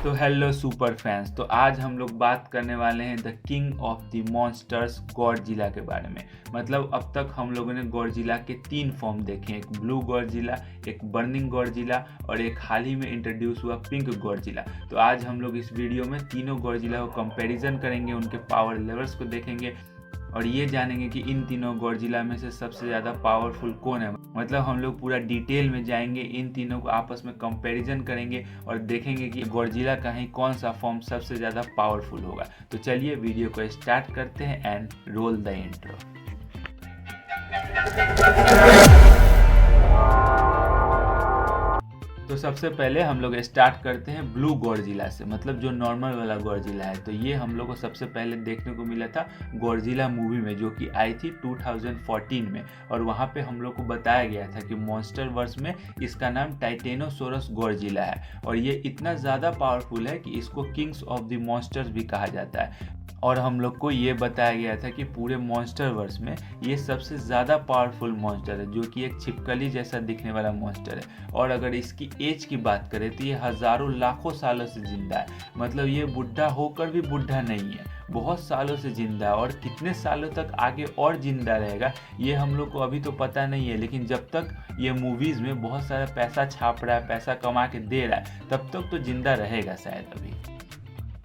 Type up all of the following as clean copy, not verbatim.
तो hello super fans. तो आज हम लोग बात करने वाले हैं the king of the monsters Godzilla के बारे में। मतलब अब तक हम लोगों ने गॉडजिला के 3 फॉर्म देखे हैं, एक ब्लू गॉडजिला, एक बर्निंग गॉडजिला और एक हाल ही में इंट्रोड्यूस हुआ पिंक गॉडजिला। तो आज हम लोग इस वीडियो में तीनों गॉडजिला को कंपैरिजन करेंगे, उनके पावर लेवल्स को देखेंगे और ये जानेंगे कि इन तीनों गॉडजिला में से सबसे ज़्यादा पावरफुल कौन है। मतलब हम लोग पूरा डिटेल में जाएंगे, इन तीनों को आपस में कंपैरिजन करेंगे और देखेंगे कि गॉडजिला का ही कौन सा फॉर्म सबसे ज़्यादा पावरफुल होगा। तो चलिए वीडियो को स्टार्ट करते हैं एंड रोल द इंट्रो। तो सबसे पहले हम लोग स्टार्ट करते हैं ब्लू गॉडजिला से, मतलब जो नॉर्मल वाला गॉडजिला है। तो ये हम लोग को सबसे पहले देखने को मिला था गॉडजिला मूवी में, जो कि आई थी 2014 में। और वहाँ पे हम लोग को बताया गया था कि मॉन्स्टर वर्स में इसका नाम टाइटेनोसोरस गॉडजिला है और ये इतना ज़्यादा पावरफुल है कि इसको किंग्स ऑफ द मॉन्स्टर्स भी कहा जाता है। और हम लोग को ये बताया गया था कि पूरे मॉन्स्टर वर्स में ये सबसे ज़्यादा पावरफुल मॉन्स्टर है, जो कि एक छिपकली जैसा दिखने वाला मॉन्स्टर है। और अगर इसकी एज की बात करें तो ये हज़ारों लाखों सालों से जिंदा है। मतलब ये बुढ़ा होकर भी बुढ़ा नहीं है, बहुत सालों से जिंदा है। और कितने सालों तक आगे और जिंदा रहेगा ये हम लोग को अभी तो पता नहीं है, लेकिन जब तक ये मूवीज़ में बहुत सारा पैसा छाप रहा है, पैसा कमा के दे रहा है, तब तक तो जिंदा रहेगा शायद अभी।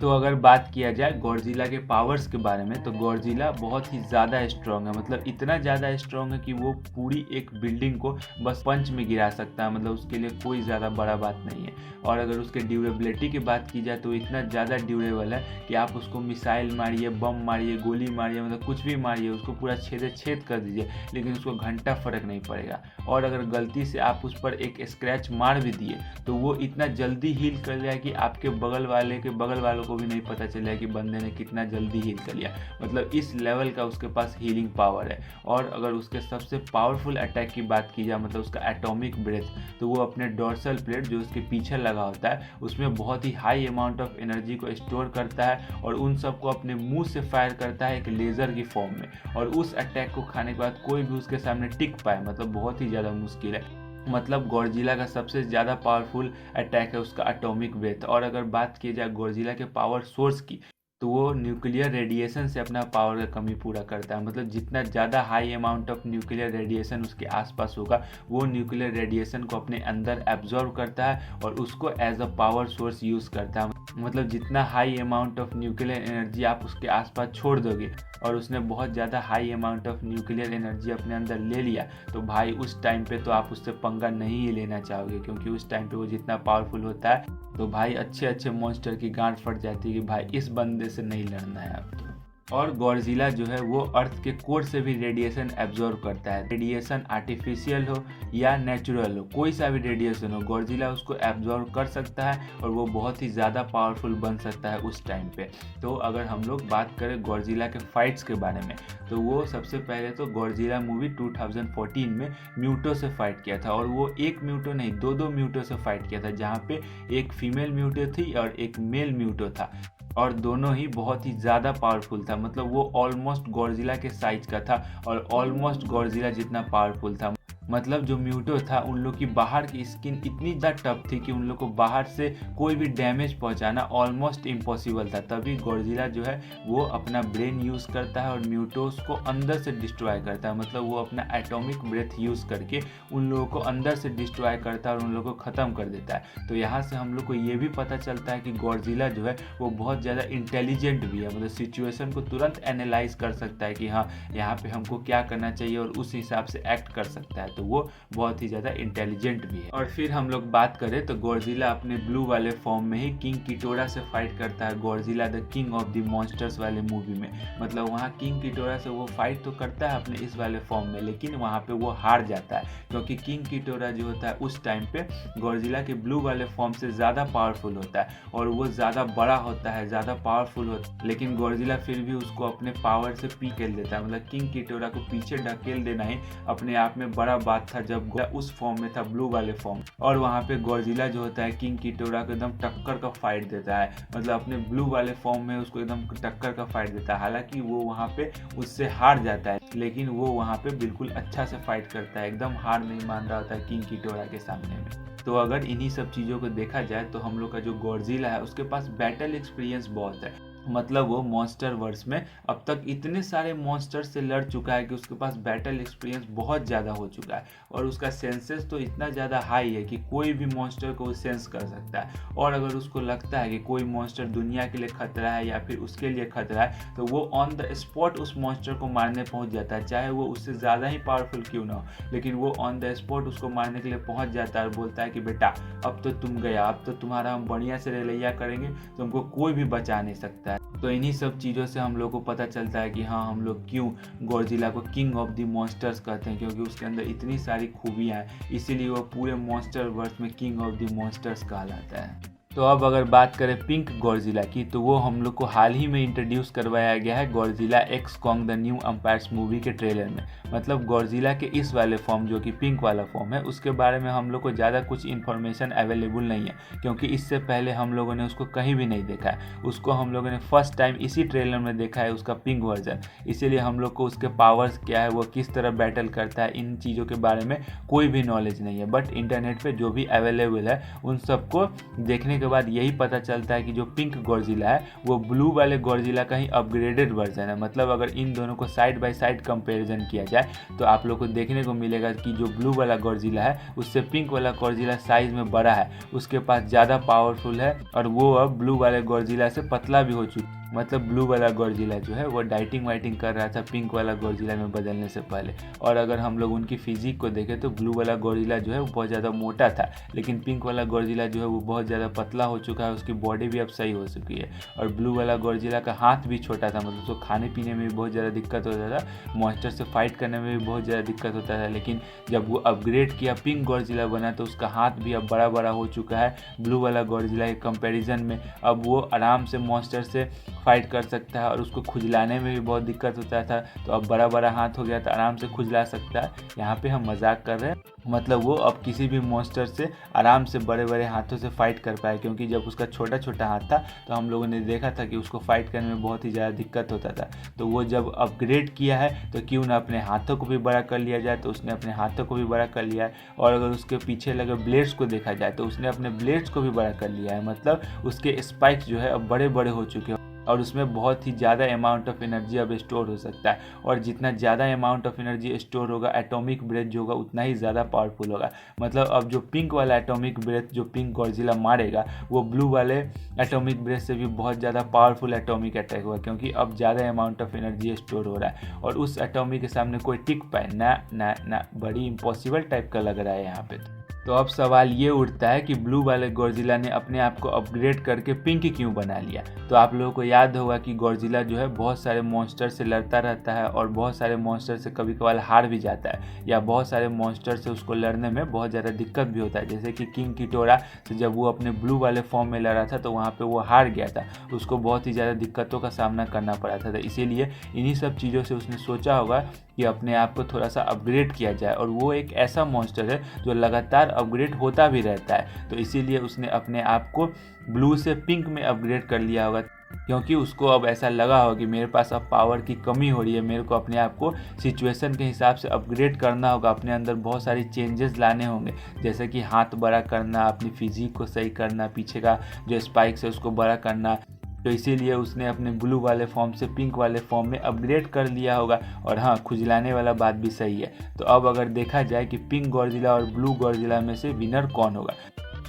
तो अगर बात किया जाए गॉडजिला के पावर्स के बारे में, तो गॉडजिला बहुत ही ज़्यादा स्ट्रॉन्ग है। मतलब इतना ज़्यादा स्ट्रॉन्ग है कि वो पूरी एक बिल्डिंग को बस पंच में गिरा सकता है। मतलब उसके लिए कोई ज़्यादा बड़ा बात नहीं है। और अगर उसके ड्यूरेबिलिटी की बात की जाए तो इतना ज़्यादा ड्यूरेबल है कि आप उसको मिसाइल मारिए, बम मारिए, गोली मारिए, मतलब कुछ भी मारिए, उसको पूरा छेद कर दीजिए, लेकिन उसको घंटा फ़र्क नहीं पड़ेगा। और अगर गलती से आप उस पर एक स्क्रैच मार भी दिए तो वो इतना जल्दी हील कर लिया कि आपके बगल वालों को भी नहीं पता चला कि बंदे ने कितना जल्दी हील कर लिया। मतलब इस लेवल का उसके पास हीलिंग पावर है। और अगर उसके सबसे पावरफुल अटैक की बात की जाए, मतलब उसका एटॉमिक ब्रेथ, तो वो अपने डोर्सल प्लेट जो उसके पीछे लगा होता है उसमें बहुत ही हाई अमाउंट ऑफ एनर्जी को स्टोर करता है और उन सबको अपने मुंह से फायर करता है एक लेज़र की फॉर्म में। और उस अटैक को खाने के बाद कोई भी उसके सामने टिक पाए, मतलब बहुत ही ज़्यादा मुश्किल है। मतलब गॉडजिला का सबसे ज़्यादा पावरफुल अटैक है उसका एटॉमिक ब्रेथ। और अगर बात की जाए गॉडजिला के पावर सोर्स की, तो वो न्यूक्लियर रेडिएशन से अपना पावर का कमी पूरा करता है। मतलब जितना ज़्यादा high amount of nuclear radiation उसके आसपास होगा, वो न्यूक्लियर रेडिएशन को अपने अंदर एब्जॉर्व करता है और उसको as a power source use करता है। मतलब जितना high amount of nuclear energy आप उसके आसपास छोड़ दोगे और उसने बहुत ज़्यादा high amount of nuclear energy अपने अंदर ले लिया, तो भाई उस टाइम पे तो आप उससे पंगा नहीं ही लेना चाहोगे, क्योंकि उस टाइम पे वो जितना पावरफुल होता है तो भाई अच्छे मॉन्स्टर की गांठ फट जाती है कि भाई इस बंदे से नहीं लड़ना है अब तो। और गॉडजिला जो है वो अर्थ के कोर से भी रेडिएशन एब्जॉर्व करता है। रेडिएशन आर्टिफिशियल हो या नेचुरल हो, कोई सा भी रेडिएशन हो, गॉडजिला उसको एब्जॉर्व कर सकता है और वो बहुत ही ज़्यादा पावरफुल बन सकता है उस टाइम पे। तो अगर हम लोग बात करें गॉडजिला के फाइट्स के बारे में, तो वो सबसे पहले तो गॉडजिला मूवी 2014 में म्यूटो से फाइट किया था। और वो एक म्यूटो नहीं, दो म्यूटो से फाइट किया था, जहाँ पे एक फीमेल म्यूटो थी और एक मेल म्यूटो था। और दोनों ही बहुत ही ज़्यादा पावरफुल था। मतलब वो ऑलमोस्ट गॉडजिला के साइज का था और ऑलमोस्ट गॉडजिला जितना पावरफुल था। मतलब जो म्यूटो था उन लोग की बाहर की स्किन इतनी ज़्यादा टफ थी कि उन लोग को बाहर से कोई भी डैमेज पहुंचाना ऑलमोस्ट इम्पॉसिबल था। तभी गॉडजिला जो है वो अपना ब्रेन यूज़ करता है और म्यूटोस को अंदर से डिस्ट्रॉय करता है। मतलब वो अपना एटॉमिक ब्रेथ यूज़ करके उन लोगों को अंदर से डिस्ट्रॉय करता है और उन लोगों को ख़त्म कर देता है। तो यहाँ से हम लोग को ये भी पता चलता है कि गॉडजिला जो है वो बहुत ज़्यादा इंटेलिजेंट भी है। मतलब सिचुएशन को तुरंत एनालाइज कर सकता है कि हाँ यहाँ पे हमको क्या करना चाहिए और उस हिसाब से एक्ट कर सकता है। तो वो बहुत ही ज़्यादा इंटेलिजेंट भी है। और फिर हम लोग बात करें तो गॉडजिला अपने ब्लू वाले फॉर्म में ही किंग किटोरा से फाइट करता है, Godzilla the king of the monsters वाले मूवी में। मतलब वहाँ किंग किटोरा से वो फाइट तो करता है अपने इस वाले फॉर्म में, लेकिन वहाँ पे वो हार जाता है, क्योंकि किंग किटोरा जो होता है उस टाइम पे गॉडजिला के ब्लू वाले फॉर्म से ज़्यादा पावरफुल होता है और वो ज़्यादा बड़ा होता है, ज़्यादा पावरफुल होता है। लेकिन गॉडजिला फिर भी उसको अपने पावर से पीछे देता है। मतलब किंग किटोरा को पीछे ढकेल देना ही अपने आप में बड़ा बात था जब उस फॉर्म में था, ब्लू वाले फॉर्म, और वहाँ पे गॉडजिला जो होता है किंग गिडोरा को एकदम टक्कर का फाइट देता है, मतलब अपने ब्लू वाले फॉर्म में उसको एकदम टक्कर का फाइट देता है। हालांकि वो वहाँ पे उससे हार जाता है, लेकिन वो वहाँ पे बिल्कुल अच्छा से फाइट करता है, एकदम हार नहीं मान रहा होता है किंग गिडोरा के सामने में। तो अगर इन्हीं सब चीज़ों को देखा जाए तो हम लोग का जो गॉडजिला है उसके पास बैटल एक्सपीरियंस बहुत है, मतलब वो मॉन्स्टर वर्स में अब तक इतने सारे मॉन्स्टर से लड़ चुका है कि उसके पास बैटल एक्सपीरियंस बहुत ज़्यादा हो चुका है, और उसका सेंसेस तो इतना ज़्यादा हाई है कि कोई भी मॉन्स्टर को सेंस कर सकता है। और अगर उसको लगता है कि कोई मॉन्स्टर दुनिया के लिए खतरा है या फिर उसके लिए खतरा है, तो वो ऑन द स्पॉट उस मॉन्स्टर को मारने पहुंच जाता है, चाहे वो उससे ज़्यादा ही पावरफुल क्यों ना हो, लेकिन वो ऑन द स्पॉट उसको मारने के लिए पहुंच जाता है और बोलता है कि बेटा अब तो तुम गया, अब तो तुम्हारा हम बढ़िया से रैया करेंगे, तुमको कोई भी बचा नहीं सकता है। तो इन्हीं सब चीज़ों से हम लोग को पता चलता है कि हाँ, हम लोग क्यों गॉडजिला को किंग ऑफ द मॉन्स्टर्स कहते हैं, क्योंकि उसके अंदर इतनी सारी खूबियाँ हैं, इसीलिए वो पूरे मॉन्स्टर वर्ल्ड में किंग ऑफ द मॉन्स्टर्स कहलाता है। तो अब अगर बात करें पिंक गॉडजिला की, तो वो हम लोग को हाल ही में इंट्रोड्यूस करवाया गया है Godzilla x Kong the new empires movie के ट्रेलर में। मतलब गॉडजिला के इस वाले फॉर्म जो कि पिंक वाला फॉर्म है, उसके बारे में हम लोग को ज़्यादा कुछ इन्फॉर्मेशन अवेलेबल नहीं है, क्योंकि इससे पहले हम लोगों ने उसको कहीं भी नहीं देखा है। उसको हम लोगों ने फर्स्ट टाइम इसी ट्रेलर में देखा है, उसका पिंक वर्जन, इसीलिए हम लोग को उसके पावर्स क्या है, वो किस तरह बैटल करता है, इन चीज़ों के बारे में कोई भी नॉलेज नहीं है। बट इंटरनेट पर जो भी अवेलेबल है उन सबको देखने के बाद यही पता चलता है कि जो पिंक गॉडजिला है वो ब्लू वाले गॉडजिला का ही अपग्रेडेड वर्जन है। मतलब अगर इन दोनों को साइड बाय साइड कंपैरिजन किया जाए तो आप लोग को देखने को मिलेगा कि जो ब्लू वाला गॉडजिला है उससे पिंक वाला गॉडजिला साइज में बड़ा है, उसके पास ज़्यादा पावरफुल है, और वो अब ब्लू वाले गॉडजिला से पतला भी हो चुका। मतलब ब्लू वाला गॉडजिला जो है वो डाइटिंग वाइटिंग कर रहा था पिंक वाला गॉडजिला में बदलने से पहले। और अगर हम लोग उनकी फिजिक को देखें तो ब्लू वाला गॉडजिला जो है वो बहुत ज़्यादा मोटा था, लेकिन पिंक वाला गॉडजिला जो है वो बहुत ज़्यादा पतला हो चुका है, उसकी बॉडी भी अब सही हो चुकी है। और ब्लू वाला गॉडजिला का हाथ भी छोटा था, मतलब उसको खाने पीने में भी बहुत ज़्यादा दिक्कत होता था, मॉन्स्टर से फाइट करने में भी बहुत ज़्यादा दिक्कत होता था। लेकिन जब वो अपग्रेड किया, पिंक गॉडजिला बना, तो उसका हाथ भी अब बड़ा बड़ा हो चुका है ब्लू वाला गॉडजिला के कंपेरिजन में। अब वो आराम से मॉन्स्टर से फाइट कर सकता है, और उसको खुजलाने में भी बहुत दिक्कत होता था, तो अब बड़ा बड़ा हाथ हो गया तो आराम से खुजला सकता है। यहाँ पे हम मजाक कर रहे हैं, मतलब वो अब किसी भी मॉन्स्टर से आराम से बड़े बड़े हाथों से फाइट कर पाए, क्योंकि जब उसका छोटा छोटा हाथ था तो हम लोगों ने देखा था कि उसको फाइट करने में बहुत ही ज़्यादा दिक्कत होता था। तो वो जब अपग्रेड किया है तो क्यों ना अपने हाथों को भी बड़ा कर लिया जाए, तो उसने अपने हाथों को भी बड़ा कर लिया है। और अगर उसके पीछे लगे ब्लेड्स को देखा जाए तो उसने अपने ब्लेड्स को भी बड़ा कर लिया है, मतलब उसके स्पाइक्स जो है अब बड़े बड़े हो चुके हैं, और उसमें बहुत ही ज़्यादा अमाउंट ऑफ एनर्जी अब स्टोर हो सकता है। और जितना ज़्यादा अमाउंट ऑफ एनर्जी स्टोर होगा, एटॉमिक ब्रेथ जो होगा उतना ही ज़्यादा पावरफुल होगा। मतलब अब जो पिंक वाला एटॉमिक ब्रेथ जो पिंक गॉडजिला मारेगा, वो ब्लू वाले एटॉमिक ब्रेथ से भी बहुत ज़्यादा पावरफुल एटॉमिक अटैक होगा, क्योंकि अब ज़्यादा अमाउंट ऑफ एनर्जी स्टोर हो रहा है, और उस एटॉमिक के सामने कोई टिक पाए ना ना ना, बड़ी इम्पॉसिबल टाइप का लग रहा है यहाँ पे। तो अब सवाल ये उठता है कि ब्लू वाले गॉडजिला ने अपने आप को अपग्रेड करके पिंक क्यों बना लिया। तो आप लोगों को याद होगा कि गॉडजिला जो है बहुत सारे मॉन्स्टर से लड़ता रहता है, और बहुत सारे मॉन्स्टर से कभी कभार हार भी जाता है, या बहुत सारे मॉन्स्टर से उसको लड़ने में बहुत ज़्यादा दिक्कत भी होता है। जैसे कि किंग गिडोरा से जब वो अपने ब्लू वाले फॉर्म में लड़ा था तो वहाँ पर वो हार गया था, उसको बहुत ही ज़्यादा दिक्कतों का सामना करना पड़ा था। तो इसीलिए इन्हीं सब चीज़ों से उसने सोचा होगा कि अपने आप को थोड़ा सा अपग्रेड किया जाए, और वो एक ऐसा मॉन्स्टर है जो लगातार अपग्रेड होता भी रहता है। तो इसीलिए उसने अपने आप को ब्लू से पिंक में अपग्रेड कर लिया होगा, क्योंकि उसको अब ऐसा लगा होगा कि मेरे पास अब पावर की कमी हो रही है, मेरे को अपने आप को सिचुएशन के हिसाब से अपग्रेड करना होगा, अपने अंदर बहुत सारी चेंजेस लाने होंगे, जैसे कि हाथ बड़ा करना, अपनी फिजिक को सही करना, पीछे का जो स्पाइक्स है उसको बड़ा करना। तो इसीलिए उसने अपने ब्लू वाले फॉर्म से पिंक वाले फॉर्म में अपग्रेड कर लिया होगा। और हाँ, खुजलाने वाला बात भी सही है। तो अब अगर देखा जाए कि पिंक गॉडजिला और ब्लू गॉडजिला में से विनर कौन होगा,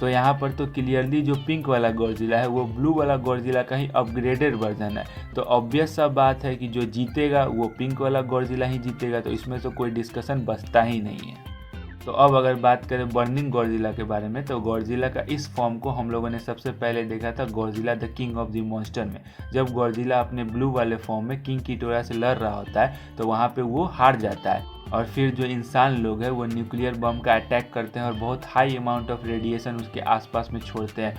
तो यहाँ पर तो क्लियरली जो पिंक वाला गॉडजिला है वो ब्लू वाला गॉडजिला का ही अपग्रेडेड वर्जन है। तो ऑब्वियस सा बात है कि जो जीतेगा वो पिंक वाला गॉडजिला ही जीतेगा, तो इसमें तो कोई डिस्कशन बचता ही नहीं है। तो अब अगर बात करें बर्निंग गॉडजिला के बारे में, तो गॉडजिला का इस फॉर्म को हम लोगों ने सबसे पहले देखा था Godzilla the king of the monster में। जब गॉडजिला अपने ब्लू वाले फॉर्म में किंग गिडोरा से लड़ रहा होता है तो वहाँ पे वो हार जाता है, और फिर जो इंसान लोग हैं वो न्यूक्लियर बम का अटैक करते हैं और बहुत हाई अमाउंट ऑफ रेडिएशन उसके आसपास में छोड़ते हैं,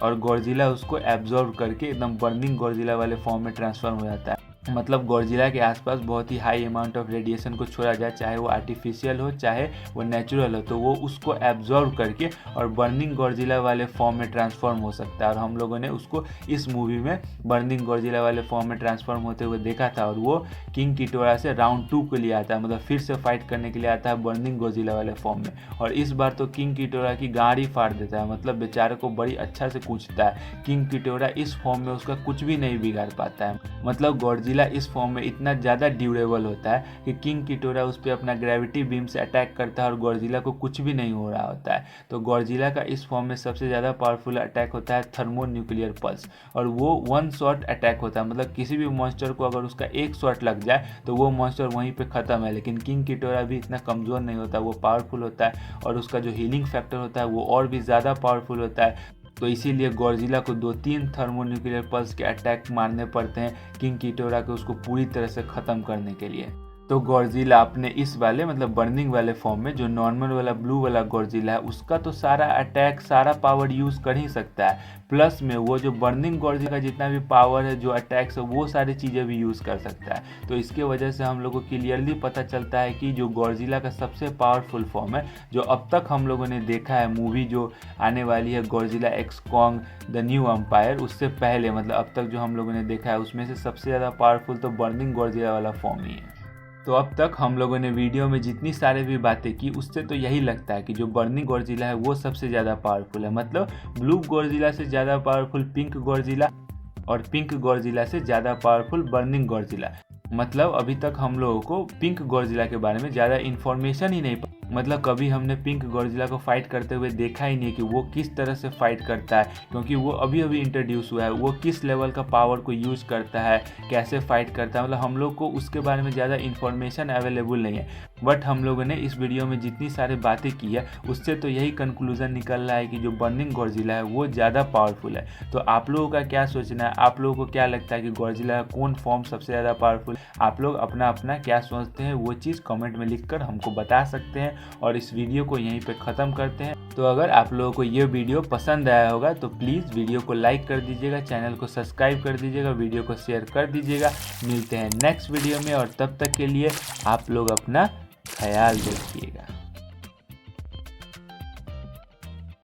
और गॉडजिला उसको एब्जॉर्ब करके एकदम बर्निंग गॉडजिला वाले फॉर्म में ट्रांसफॉर्म हो जाता है। मतलब गॉडजिला के आसपास बहुत ही हाई अमाउंट ऑफ रेडिएशन को छोड़ा जाए, चाहे वो आर्टिफिशियल हो चाहे वो नेचुरल हो, तो वो उसको एब्जॉर्व करके और बर्निंग गॉडजिला वाले फॉर्म में ट्रांसफॉर्म हो सकता है। और हम लोगों ने उसको इस मूवी में बर्निंग गॉडजिला वाले फॉर्म में ट्रांसफॉर्म होते हुए देखा था। और वो किंग गिडोरा से राउंड 2 के लिए आता है, मतलब फिर से फाइट करने के लिए आता है बर्निंग गॉडजिला वाले फॉर्म में। और इस बार तो किंग गिडोरा की गाड़ ही फाड़ देता है, मतलब बेचारे को बड़ी अच्छा से कूचता है। किंग गिडोरा इस फॉर्म में उसका कुछ भी नहीं बिगाड़ पाता है। मतलब गॉडजिला इस फॉर्म में इतना ज़्यादा ड्यूरेबल होता है कि किंग गिडोरा उस पर अपना ग्रेविटी बीम से अटैक करता है और गॉडजिला को कुछ भी नहीं हो रहा होता है। तो गॉडजिला का इस फॉर्म में सबसे ज़्यादा पावरफुल अटैक होता है थर्मो न्यूक्लियर पल्स, और वो 1 शॉट अटैक होता है। मतलब किसी भी मॉन्स्टर को अगर उसका 1 शॉट लग जाए तो वो मॉन्स्टर वहीं पे ख़त्म है। लेकिन किंग गिडोरा भी इतना कमज़ोर नहीं होता, वो पावरफुल होता है और उसका जो हीलिंग फैक्टर होता है वो और भी ज़्यादा पावरफुल होता है। तो इसीलिए गॉडजिला को 2-3 थर्मोन्यूक्लियर पल्स के अटैक मारने पड़ते हैं किंग गिडोरा को उसको पूरी तरह से ख़त्म करने के लिए। तो गॉडजिला अपने इस वाले मतलब बर्निंग वाले फॉर्म में जो नॉर्मल वाला ब्लू वाला गॉडजिला है उसका तो सारा अटैक सारा पावर यूज़ कर ही सकता है, प्लस में वो जो बर्निंग गॉडजिला का जितना भी पावर है जो अटैक्स है वो सारी चीज़ें भी यूज़ कर सकता है। तो इसके वजह से हम लोग को क्लियरली पता चलता है कि जो गॉडजिला का सबसे पावरफुल फॉर्म है जो अब तक हम लोगों ने देखा है, मूवी जो आने वाली है Godzilla x Kong the new empire, उससे पहले मतलब अब तक जो हम लोगों ने देखा है उसमें से सबसे ज़्यादा पावरफुल तो बर्निंग गॉडजिला वाला फॉर्म ही है। तो अब तक हम लोगों ने वीडियो में जितनी सारी भी बातें की उससे तो यही लगता है कि जो बर्निंग गॉडजिला है वो सबसे ज़्यादा पावरफुल है। मतलब ब्लू गॉडजिला से ज़्यादा पावरफुल पिंक गॉडजिला और पिंक गॉडजिला से ज़्यादा पावरफुल बर्निंग गॉडजिला। मतलब अभी तक हम लोगों को पिंक गॉडजिला के बारे में ज़्यादा इन्फॉर्मेशन ही नहीं, मतलब कभी हमने पिंक गॉडजिला को फाइट करते हुए देखा ही नहीं कि वो किस तरह से फाइट करता है, क्योंकि वो अभी अभी इंट्रोड्यूस हुआ है। वो किस लेवल का पावर को यूज़ करता है, कैसे फाइट करता है, मतलब हम लोग को उसके बारे में ज़्यादा इन्फॉर्मेशन अवेलेबल नहीं है। बट हम लोगों ने इस वीडियो में जितनी सारी बातें की है उससे तो यही कंक्लूजन निकल रहा है कि जो बर्निंग गॉडजिला है वो ज़्यादा पावरफुल है। तो आप लोगों का क्या सोचना है, आप लोगों को क्या लगता है कि गॉडजिला का कौन फॉर्म सबसे ज़्यादा पावरफुल? आप लोग अपना अपना क्या सोचते हैं वो चीज़ कमेंट में लिखकर हमको बता सकते हैं। और इस वीडियो को यहीं पे ख़त्म करते हैं। तो अगर आप लोगों को ये वीडियो पसंद आया होगा तो प्लीज़ वीडियो को लाइक कर दीजिएगा, चैनल को सब्सक्राइब कर दीजिएगा, वीडियो को शेयर कर दीजिएगा। मिलते हैं नेक्स्ट वीडियो में और तब तक के लिए आप लोग अपना ख्याल रखिएगा।